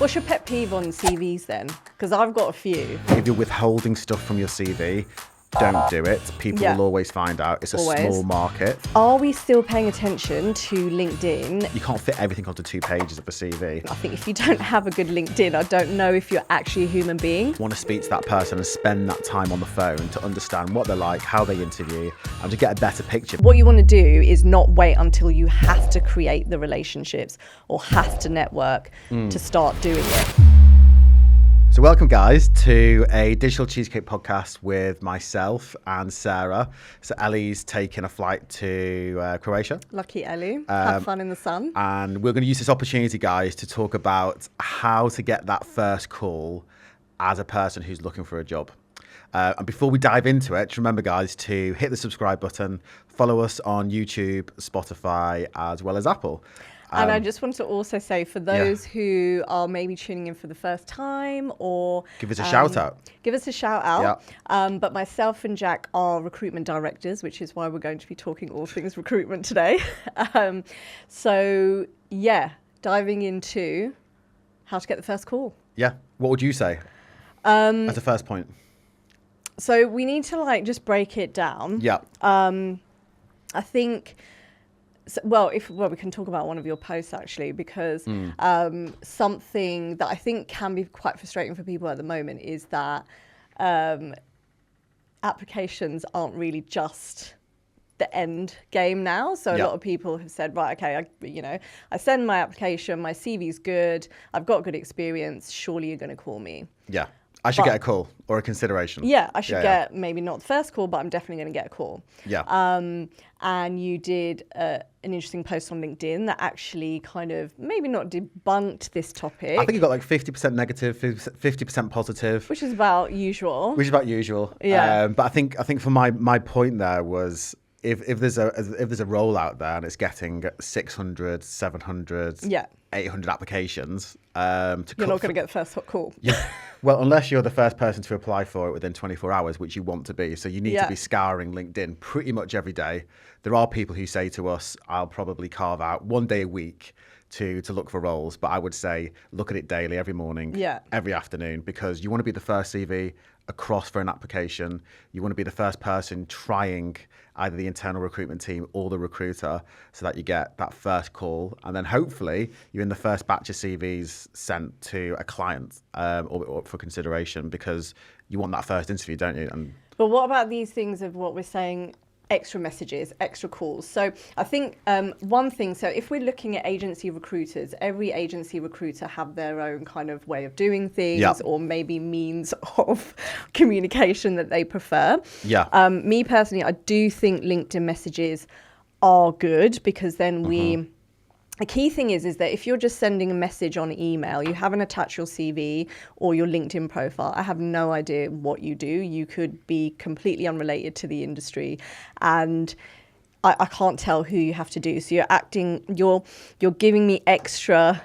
What's your pet peeve on CVs then? Because I've got a few. If you're withholding stuff from your CV, don't do it. People will always find out. It's a small market. Are we still paying attention to LinkedIn? You can't fit everything onto 2 pages of a CV. I think if you don't have a good LinkedIn, I don't know if you're actually a human being. You want to speak to that person and spend that time on the phone to understand what they're like, how they interview, and to get a better picture. What you want to do is not wait until you have to create the relationships or have to network to start doing it. So welcome guys to a Digital Cheesecake podcast with myself and Sarah. So Ellie's taking a flight to Croatia. Lucky Ellie. Have fun in the sun. And we're going to use this opportunity, guys, to talk about how to get that first call as a person who's looking for a job. And before we dive into it, remember guys to hit the subscribe button, follow us on YouTube, Spotify, as well as Apple. And I just want to also say, for those who are maybe tuning in for the first time, or give us a shout out. Give us a shout out. Yeah. But myself and Jack are recruitment directors, which is why we're going to be talking all things recruitment today. So yeah, diving into how to get the first call. Yeah. What would you say as a first point? So we need to just break it down. Yeah. I think. We can talk about one of your posts actually, because something that I think can be quite frustrating for people at the moment is that applications aren't really just the end game now. So a lot of people have said, right, okay, I send my application, my CV's good, I've got good experience, surely you're going to call me. Yeah. I should get a call or a consideration. Yeah, I should get maybe not the first call, but I'm definitely going to get a call. Yeah. And you did an interesting post on LinkedIn that actually kind of maybe not debunked this topic. I think you got 50% negative, 50% positive, which is about usual. Yeah. But I think for my point there was, if there's a role out there and it's getting 600, 700, 800 applications, you're not going to get the first call. Yeah. Well, unless you're the first person to apply for it within 24 hours, which you want to be. So you need to be scouring LinkedIn pretty much every day. There are people who say to us, I'll probably carve out 1 day a week to look for roles. But I would say look at it daily, every morning, every afternoon, because you want to be the first CV across for an application. You want to be the first person trying either the internal recruitment team or the recruiter, so that you get that first call, and then hopefully you're in the first batch of CVs sent to a client or for consideration, because you want that first interview, don't you? But what about these things of what we're saying, extra messages, extra calls? So I think one thing, so if we're looking at agency recruiters, every agency recruiter have their own kind of way of doing things, or maybe means of communication that they prefer. Me personally, I do think LinkedIn messages are good, because then the key thing is that if you're just sending a message on email, you haven't attached your CV or your LinkedIn profile. I have no idea what you do. You could be completely unrelated to the industry, and I can't tell who you have to do. So you're giving me extra,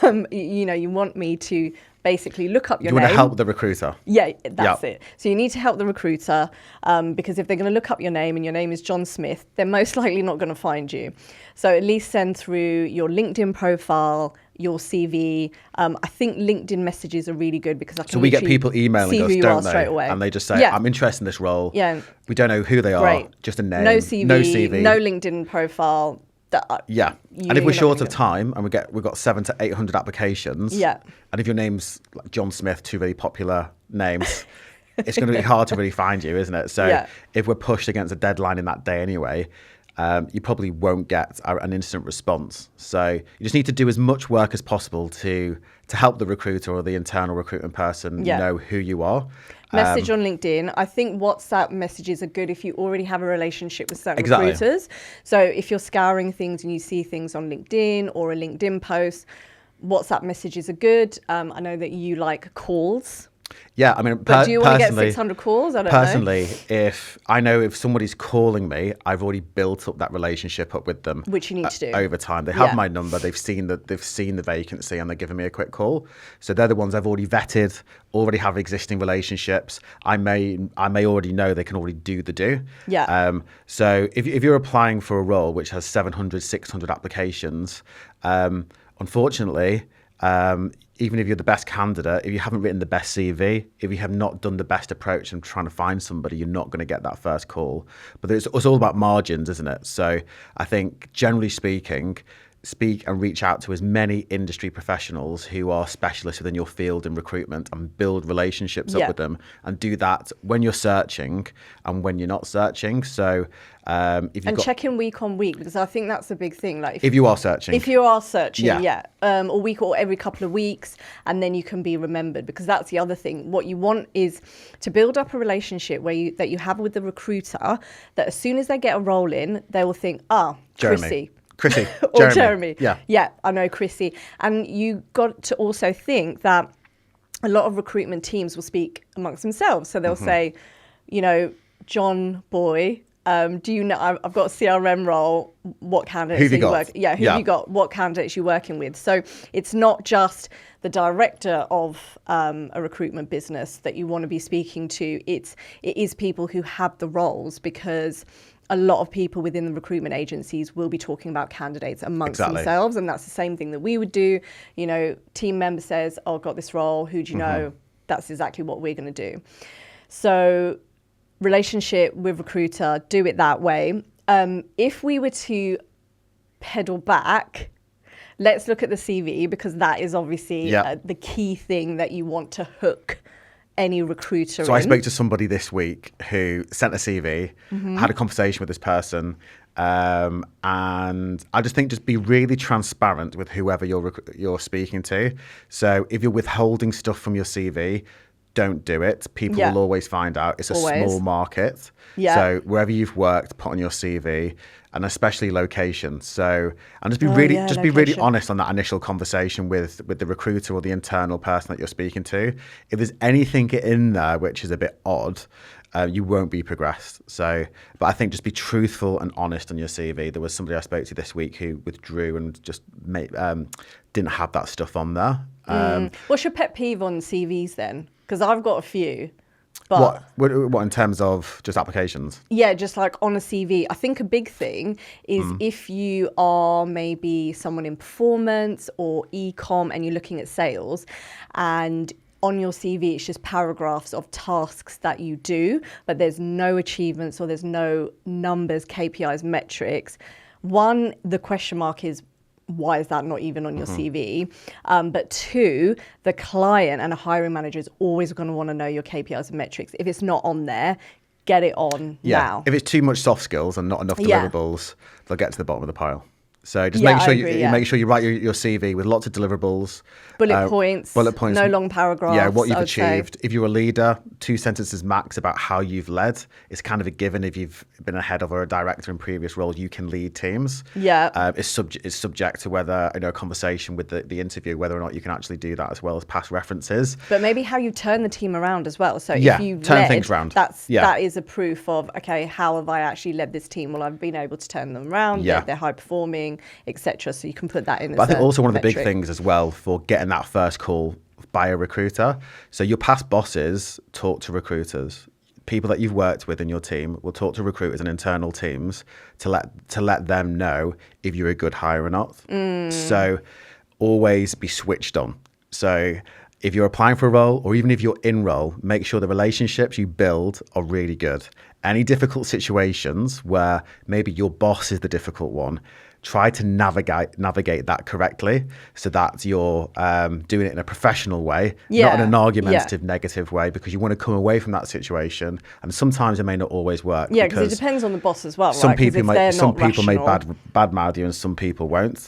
you want me to basically look up your name. You want to help the recruiter. Yeah, that's it. So you need to help the recruiter, because if they're going to look up your name and your name is John Smith, they're most likely not going to find you. So at least send through your LinkedIn profile, your CV. I think LinkedIn messages are really good, because I can. So we get people emailing us, don't they? Straight away. And they just say, I'm interested in this role. Yeah. We don't know who they are, just a name. No CV, no LinkedIn profile. And if we're short of time and we've got 700 to 800 applications, and if your name's like John Smith, 2 really popular names, it's going to be hard to really find you, isn't it? So if we're pushed against a deadline in that day anyway, you probably won't get an instant response. So you just need to do as much work as possible to help the recruiter or the internal recruitment person know who you are. Message on LinkedIn. I think WhatsApp messages are good if you already have a relationship with certain recruiters. So if you're scouring things and you see things on LinkedIn or a LinkedIn post, WhatsApp messages are good. I know that you like calls. Yeah, I mean, but do you want to get 600 calls? I don't know. If I know if somebody's calling me, I've already built up that relationship up with them, which you need to do over time. They have my number, they've seen the vacancy, and they're giving me a quick call. So they're the ones I've already vetted, already have existing relationships. I may already know they can already do the do. So if you're applying for a role which has 700, 600 applications, unfortunately, Even if you're the best candidate, if you haven't written the best CV, if you have not done the best approach and trying to find somebody, you're not going to get that first call. But it's all about margins, isn't it? So I think generally speaking, speak and reach out to as many industry professionals who are specialists within your field in recruitment and build relationships up with them, and do that when you're searching and when you're not searching. So check in week on week, because I think that's a big thing. Like if you are searching, a week or every couple of weeks, and then you can be remembered, because that's the other thing. What you want is to build up a relationship that you have with the recruiter, that as soon as they get a role in, they will think, Chrissy or Jeremy. Yeah, I know Chrissy. And you got to also think that a lot of recruitment teams will speak amongst themselves. So they'll say, John Boy, do you know, I've got a CRM role, what candidates are you working? Yeah, who have you got? What candidates you're working with? So it's not just the director of a recruitment business that you want to be speaking to. It is people who have the roles, because a lot of people within the recruitment agencies will be talking about candidates amongst themselves. And that's the same thing that we would do. Team member says, oh, I've got this role. Who do you know? That's exactly what we're going to do. So relationship with recruiter, do it that way. If we were to pedal back, let's look at the CV, because that is obviously the key thing that you want to hook any recruiter So I spoke to somebody this week who sent a CV, had a conversation with this person, and I just think just be really transparent with whoever you're speaking to. So if you're withholding stuff from your CV, don't do it. People will always find out. It's a small market. So wherever you've worked, put on your CV, and especially location. So, and just be really honest on that initial conversation with the recruiter or the internal person that you're speaking to. If there's anything in there which is a bit odd, you won't be progressed. So, but I think just be truthful and honest on your CV. There was somebody I spoke to this week who withdrew and just didn't have that stuff on there. What's your pet peeve on CVs then? Because I've got a few. But what in terms of just applications? Yeah, just like on a CV. I think a big thing is if you are maybe someone in performance or e-com and you're looking at sales, and on your CV it's just paragraphs of tasks that you do, but there's no achievements or there's no numbers, KPIs, metrics. One, the question mark is, why is that not even on your CV? But two, the client and a hiring manager is always going to want to know your KPIs and metrics. If it's not on there, get it on now. If it's too much soft skills and not enough deliverables, they'll get to the bottom of the pile. So just make sure you write your CV with lots of deliverables, bullet points, no long paragraphs. Yeah, what you've achieved. If you're a leader, 2 sentences max about how you've led. It's kind of a given. If you've been a head of or a director in previous roles, you can lead teams. It's subject to whether a conversation with the interview, whether or not you can actually do that, as well as past references. But maybe how you turn the team around as well. So if you turn things around, that is a proof of, okay, how have I actually led this team? Well, I've been able to turn them around. They're high performing, etc. So you can put that in. But I think also one of the big things as well for getting that first call by a recruiter. So your past bosses talk to recruiters. People that you've worked with in your team will talk to recruiters and internal teams to let them know if you're a good hire or not. So always be switched on. So if you're applying for a role, or even if you're in role, make sure the relationships you build are really good. Any difficult situations where maybe your boss is the difficult one, try to navigate that correctly, so that you're doing it in a professional way, not in an argumentative, negative way, because you want to come away from that situation. And sometimes it may not always work. Yeah, because it depends on the boss as well. Some people may badmouth you, and some people won't.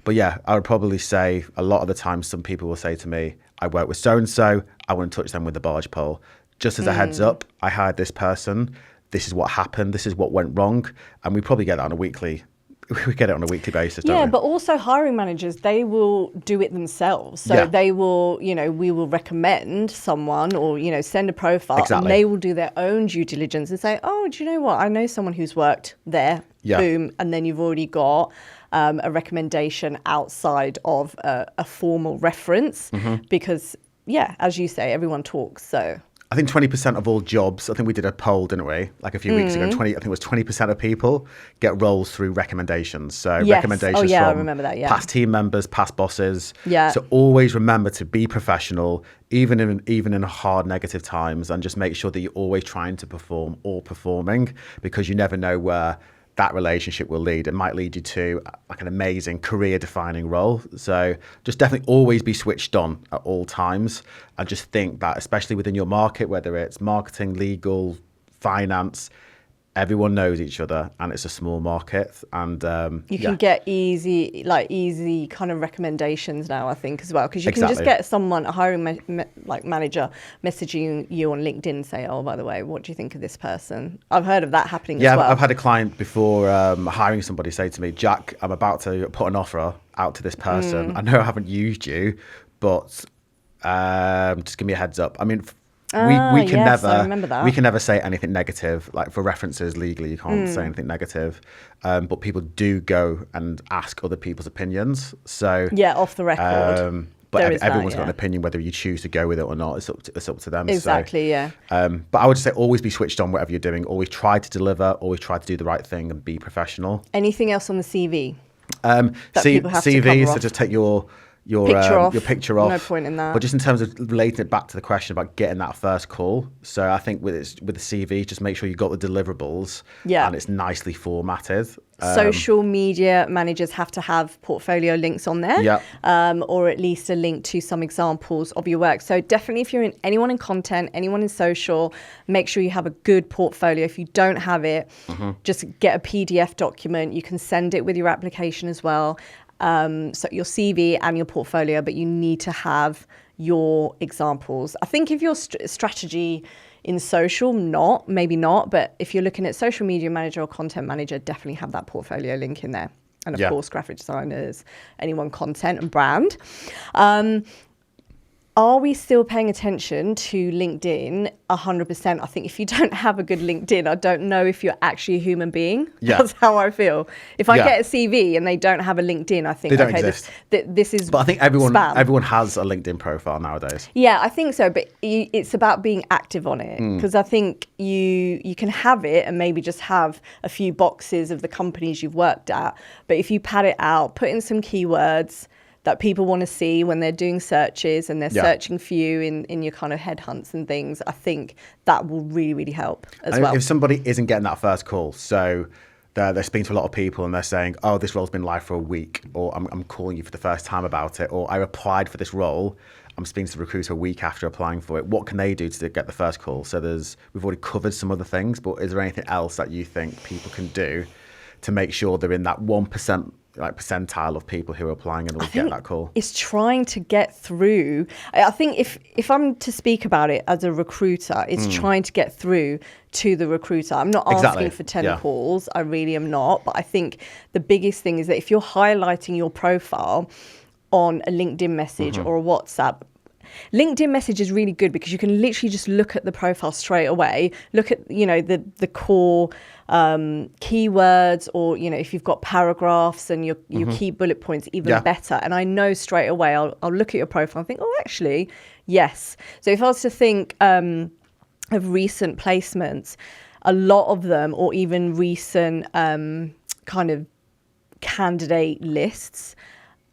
But yeah, I would probably say a lot of the time, some people will say to me, "I work with so and so. I want to touch them with the barge pole." Just as a heads up, I hired this person. This is what happened. This is what went wrong, and we probably get that on a weekly. We get it on a weekly basis, don't we? But also hiring managers, they will do it themselves. So they will, we will recommend someone or, send a profile, and they will do their own due diligence and say, oh, do you know what? I know someone who's worked there. Boom. And then you've already got a recommendation outside of a formal reference because, as you say, everyone talks. So I think 20% of all jobs, I think we did a poll, didn't we? Like a few weeks ago, I think it was 20% of people get roles through recommendations. So Yes. recommendations Oh, yeah, I from remember that, yeah. past team members, past bosses. Yeah. So always remember to be professional, even in hard negative times, and just make sure that you're always trying to perform or performing, because you never know where that relationship will lead. It might lead you to like an amazing career defining role. So just definitely always be switched on at all times. And just think that, especially within your market, whether it's marketing, legal, finance, everyone knows each other, and it's a small market. And you can get easy kind of recommendations now, I think, as well, because you can just Exactly. get someone, a hiring manager, messaging you on LinkedIn and say, oh, by the way, what do you think of this person? I've heard of that happening as well. I've had a client before hiring somebody say to me, Jack, I'm about to put an offer out to this person. I know I haven't used you, but just give me a heads up. I mean, we can yes, never I remember that. we can never say anything negative. Like for references legally, you can't say anything negative. But people do go and ask other people's opinions. So Yeah, off the record. but There is that, everyone's got yeah. an opinion whether you choose to go with it or not. It's up to them. Exactly, So, yeah. but I would say always be switched on whatever you're doing. Always try to deliver. Always try to do the right thing and be professional. Anything else on the CV? That people have to CV, cover so off. just take your picture off. No point in that. But just in terms of relating it back to the question about getting that first call. So I think with the CV, just make sure you got the deliverables. Yeah. And it's nicely formatted. Social media managers have to have portfolio links on there, Yeah. or at least a link to some examples of your work. So definitely, if you're anyone in content, anyone in social, make sure you have a good portfolio. If you don't have it, just get a PDF document. You can send it with your application as well. So your CV and your portfolio, but you need to have your examples. I think if your strategy in social, maybe not, but if you're looking at social media manager or content manager, definitely have that portfolio link in there. And of Yeah. course, graphic designers, anyone content and brand. Are we still paying attention to LinkedIn? 100%. I think if you don't have a good LinkedIn, I don't know if you're actually a human being. Yeah. That's how I feel. If I Yeah. get a CV and they don't have a LinkedIn, I think, They don't okay, exist. this is But I think everyone spam. has a LinkedIn profile nowadays. Yeah, I think so, but it's about being active on it, because I think you can have it and maybe just have a few boxes of the companies you've worked at, but if you pad it out, put in some keywords that people want to see when they're doing searches and they're Yeah. searching for you in your kind of headhunts and things, I think that will really, really help as And well. if somebody isn't getting that first call, so they're speaking to a lot of people and they're saying, oh, this role's been live for a week, or I'm calling you for the first time about it, or I applied for this role, I'm speaking to the recruiter a week after applying for it. What can they do to get the first call? So we've already covered some other things, but is there anything else that you think people can do to make sure they're in that 1% percentile of people who are applying and will get that call? It's trying to get through. I think if I'm to speak about it as a recruiter, it's trying to get through to the recruiter. I'm not Exactly. asking for 10 Yeah. calls. I really am not. But I think the biggest thing is that if you're highlighting your profile on a LinkedIn message or a WhatsApp, LinkedIn message is really good because you can literally just look at the profile straight away, look at, the core keywords, or, if you've got paragraphs and your key bullet points, even Yeah. better. And I know straight away, I'll look at your profile and think, oh, actually, yes. So if I was to think of recent placements, a lot of them, or even recent kind of candidate lists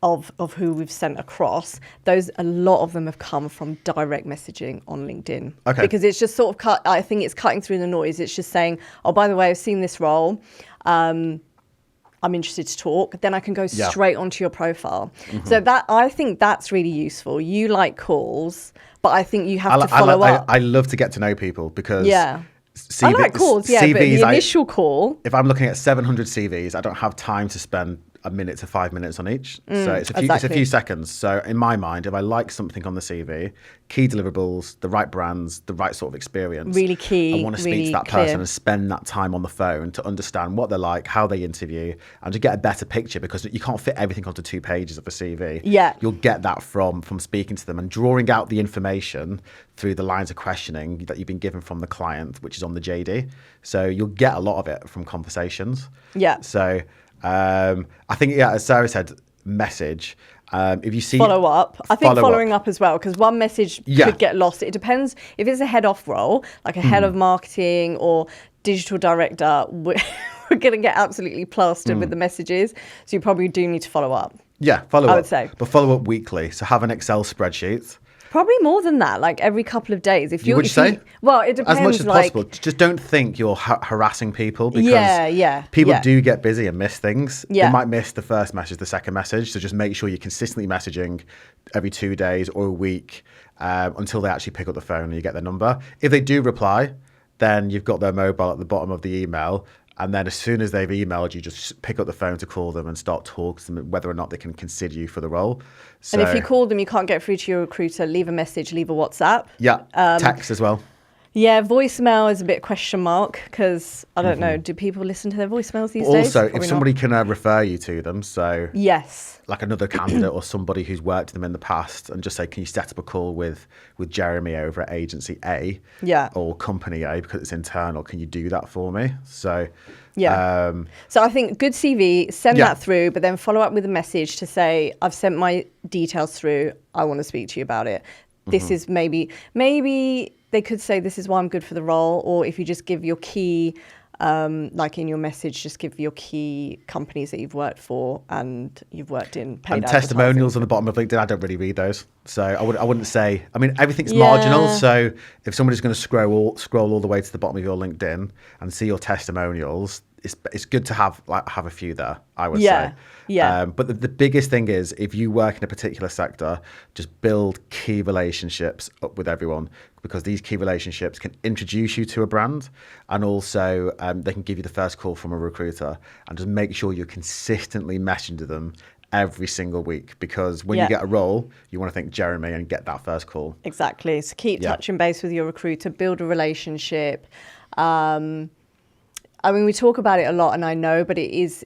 of who we've sent across, a lot of them have come from direct messaging on LinkedIn. Okay. Because it's just sort of I think it's cutting through the noise. It's just saying, oh, by the way, I've seen this role. I'm interested to talk. Then I can go Yeah. straight onto your profile. So I think that's really useful. You like calls, but I think you have to follow up. I love to get to know people because Yeah. CV, I like calls, yeah, but CVs, the initial call. if I'm looking at 700 CVs, I don't have time to spend a minute to 5 minutes on each. So it's a exactly. few seconds. So in my mind, if I like something on the CV, key deliverables, the right brands, the right sort of experience, Really key, I want to speak really to that clear. person and spend that time on the phone to understand what they're like, how they interview, and to get a better picture, because you can't fit everything onto 2 pages of a CV. Yeah. You'll get that from speaking to them and drawing out the information through the lines of questioning that you've been given from the client, which is on the JD. So you'll get a lot of it from conversations. Yeah. So I think, as Sarah said, message. If you see follow up, I think follow following up as well, because one message could get lost. It depends if it's a head off role, like a head of marketing or digital director. We're going to get absolutely plastered with the messages, so you probably do need to follow up. Yeah, follow up. I would say, but follow up weekly. So have an Excel spreadsheet. Probably more than that, like every couple of days. If you would say, well, it depends. As much as possible. Just don't think you're harassing people, because people do get busy and miss things. They might miss the first message, the second message. So just make sure you're consistently messaging every 2 days or a week until they actually pick up the phone and you get their number. If they do reply, then you've got their mobile at the bottom of the email. And then as soon as they've emailed you, just pick up the phone to call them and start talking to them whether or not they can consider you for the role. So, and if you call them, you can't get through to your recruiter, leave a message, leave a WhatsApp. Yeah, text as well. Yeah, voicemail is a bit question mark, because I don't know, do people listen to their voicemails these days? Also, if somebody can refer you to them, so like another candidate or somebody who's worked with them in the past, and just say, can you set up a call with Jeremy over at agency A or company A, because it's internal, can you do that for me? So so I think good CV, send that through, but then follow up with a message to say, I've sent my details through, I want to speak to you about it. This is maybe they could say, this is why I'm good for the role. Or if you just give your key, like in your message, just give your key companies that you've worked for and you've worked in paid and testimonials on the bottom of LinkedIn. I don't really read those. So I wouldn't say, I mean, everything's marginal. So if somebody's going to scroll all the way to the bottom of your LinkedIn and see your testimonials, it's good to have a few there, I would say. But the biggest thing is, if you work in a particular sector, just build key relationships up with everyone, because these key relationships can introduce you to a brand, and also they can give you the first call from a recruiter. And just make sure you're consistently messaging them every single week, because when you get a role, you want to think Jeremy and get that first call. Exactly. So keep touching base with your recruiter, build a relationship. I mean, we talk about it a lot, and I know, but it is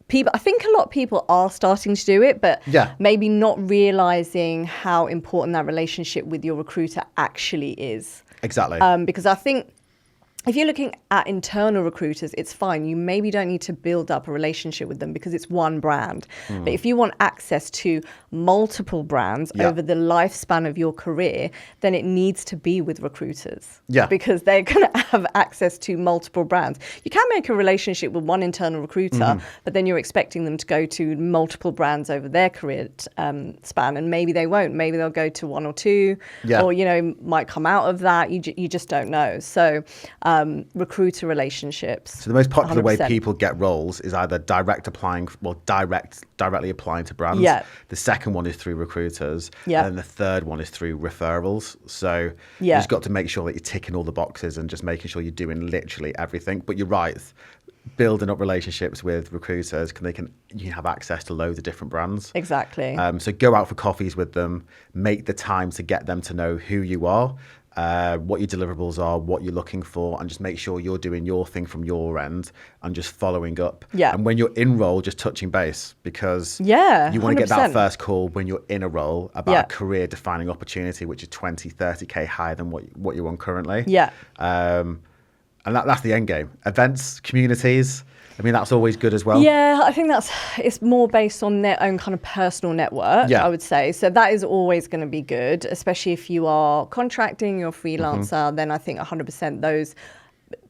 people. I think a lot of people are starting to do it, but maybe not realizing how important that relationship with your recruiter actually is. Exactly. Because I think if you're looking at internal recruiters, it's fine. You maybe don't need to build up a relationship with them because it's one brand. But if you want access to multiple brands over the lifespan of your career, then it needs to be with recruiters. Because they're going to have access to multiple brands. You can make a relationship with one internal recruiter, but then you're expecting them to go to multiple brands over their career span, and maybe they won't. Maybe they'll go to one or two, or, you know, might come out of that. You just don't know. So recruiter relationships. So the most popular 100%. way people get roles is either directly applying to brands. The second one is through recruiters. And then the third one is through referrals. So you just got to make sure that you're ticking all the boxes and just making sure you're doing literally everything. But you're right, building up relationships with recruiters, you can have access to loads of different brands. Exactly. So go out for coffees with them, make the time to get them to know who you are, what your deliverables are, what you're looking for, and just make sure you're doing your thing from your end and just following up. And when you're in role, just touching base, because you want to get that first call when you're in a role about a career defining opportunity, which is 20, 30K higher than what you're on currently. And that's the end game. Events, communities, I mean, that's always good as well. Yeah, I think it's more based on their own kind of personal network, I would say. So that is always going to be good, especially if you are contracting, you're a freelancer, then I think 100% those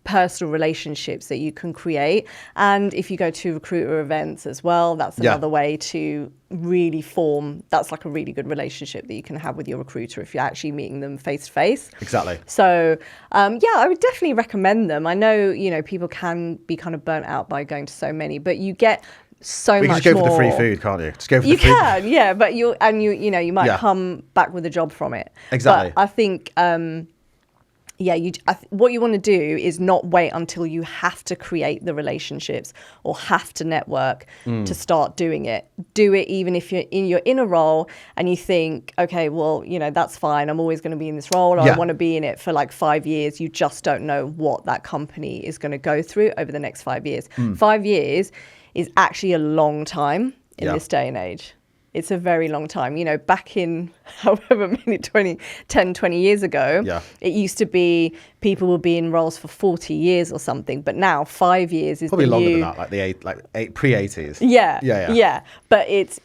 personal relationships that you can create. And if you go to recruiter events as well, that's another way to really form, that's like a really good relationship that you can have with your recruiter if you're actually meeting them face to face. Exactly. So I would definitely recommend them. I know, you know, people can be kind of burnt out by going to so many, but you get so much more. You can just go for the free food, can't you? Just go for the free. You can, but you might come back with a job from it. Exactly. But I think what you want to do is not wait until you have to create the relationships or have to network to start doing it. Do it even if you're in a role and you think, okay, well, you know, that's fine. I'm always going to be in this role, or I want to be in it for like 5 years. You just don't know what that company is going to go through over the next 5 years. 5 years is actually a long time in this day and age. It's a very long time. You know, back in however many 20 years ago, it used to be people will be in roles for 40 years or something. But now 5 years is probably the longer new... than that, like pre-80s. Yeah. But it's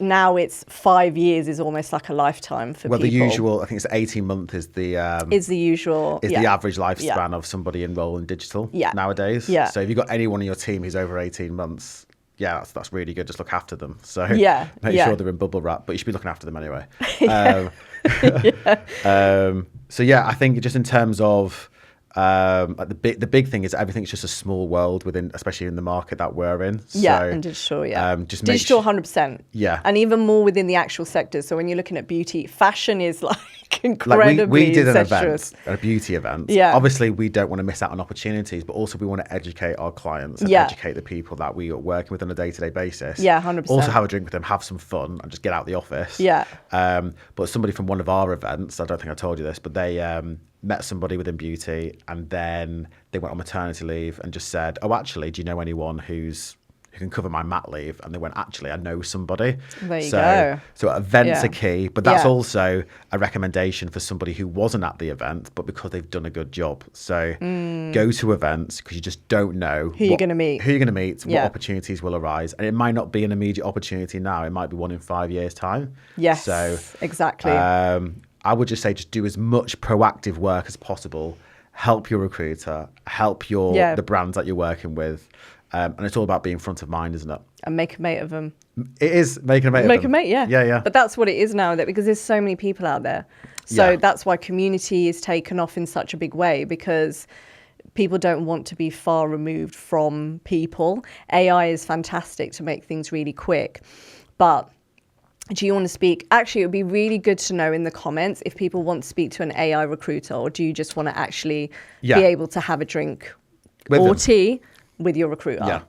5 years is almost like a lifetime for people. Well, the usual, I think it's 18 months is the usual. Is the average lifespan of somebody enrolled in digital nowadays. Yeah. So if you've got anyone in your team who's over 18 months, that's really good. Just look after them. So make sure they're in bubble wrap, but you should be looking after them anyway. So I think just in terms of like the big thing is everything's just a small world within, especially in the market that we're in. And digital, just digital 100%. Yeah. And even more within the actual sectors. So when you're looking at beauty, fashion is like incredibly we did an incestuous. event, a beauty event. Yeah. Obviously, we don't want to miss out on opportunities, but also we want to educate our clients and educate the people that we are working with on a day-to-day basis. Yeah, 100%. Also have a drink with them, have some fun, and just get out the office. Yeah. But somebody from one of our events, I don't think I told you this, but they met somebody within beauty, and then they went on maternity leave and just said, "Oh, actually, do you know anyone who can cover my mat leave?" And they went, "Actually, I know somebody." There you go. So events are key, but that's also a recommendation for somebody who wasn't at the event, but because they've done a good job. So go to events because you just don't know who you're going to meet, what opportunities will arise. And it might not be an immediate opportunity now. It might be one in 5 years' time. Yes, so exactly. I would just say just do as much proactive work as possible. Help your recruiter, help the brands that you're working with. And it's all about being front of mind, isn't it? And make a mate of them. It is making a mate of them. Make a mate, yeah. Yeah. But that's what it is now, because there's so many people out there. So that's why community is taken off in such a big way, because people don't want to be far removed from people. AI is fantastic to make things really quick. But do you want to speak? Actually, it would be really good to know in the comments if people want to speak to an AI recruiter, or do you just want to actually be able to have a drink or tea with your recruiter? Yeah.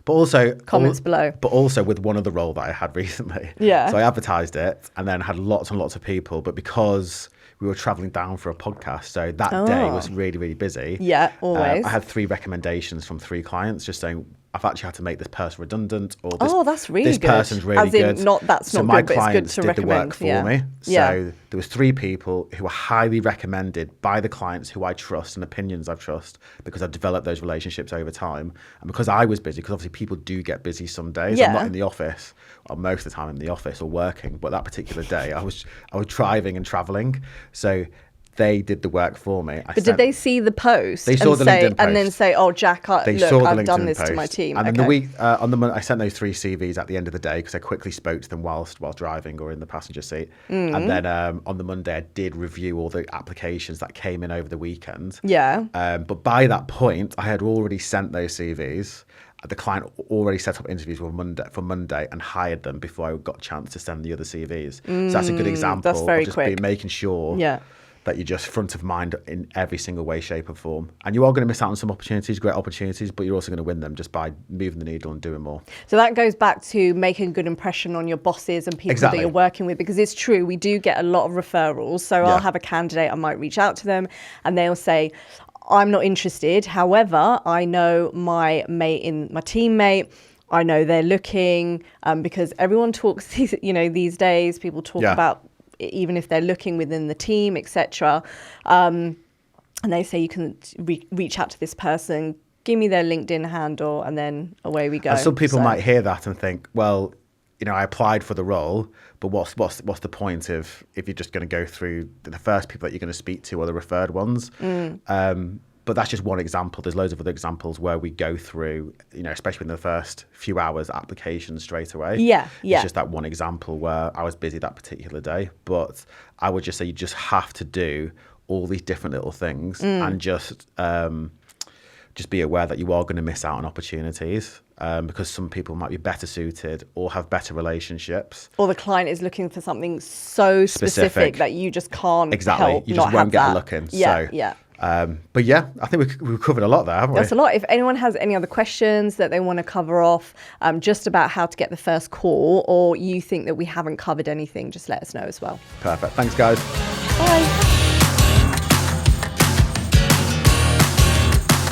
But also comments below. But also with one other role that I had recently. Yeah. So I advertised it and then had lots and lots of people, but because we were traveling down for a podcast, so that day was really, really busy. Yeah, always. I had 3 recommendations from 3 clients just saying, I've actually had to make this person redundant, or that's really this good. person's really As in, good. That's so not my good, but it's good to did the recommend. work for me. So there was 3 people who were highly recommended by the clients who I trust and opinions I trust, because I've developed those relationships over time. And because I was busy, because obviously people do get busy some days. I'm not in the office, or most of the time in the office or working, but that particular day I was driving and traveling. So they did the work for me. But did they see the post? They saw the LinkedIn post. And then say, "Oh, Jack, look, I've done this to my team." And then the week on the Monday, I sent those 3 CVs at the end of the day because I quickly spoke to them while driving or in the passenger seat. And then on the Monday, I did review all the applications that came in over the weekend. Yeah. But by that point, I had already sent those CVs. The client already set up interviews for Monday and hired them before I got a chance to send the other CVs. So that's a good example that's very of just quick. making sure that you're just front of mind in every single way, shape or form. And you are going to miss out on some opportunities, great opportunities, but you're also going to win them just by moving the needle and doing more. So that goes back to making a good impression on your bosses and people that you're working with, because it's true, we do get a lot of referrals. So I'll have a candidate, I might reach out to them and they'll say, "I'm not interested. However, I know my teammate, I know they're looking," because everyone talks, these days, people talk about even if they're looking within the team, etc. And they say, "You can reach out to this person, give me their LinkedIn handle," and then away we go. And some people might hear that and think, well, I applied for the role, but what's the point if you're just going to go through the first people that you're going to speak to or the referred ones? But that's just one example. There's loads of other examples where we go through, especially in the first few hours, applications straight away. It's just that one example where I was busy that particular day. But I would just say you just have to do all these different little things and just be aware that you are going to miss out on opportunities because some people might be better suited or have better relationships. Or the client is looking for something so specific that you just can't help you just won't get a look in. But I think we've covered a lot there, haven't we? That's a lot. If anyone has any other questions that they want to cover off, just about how to get the first call, or you think that we haven't covered anything, just let us know as well. Perfect. Thanks, guys. Bye.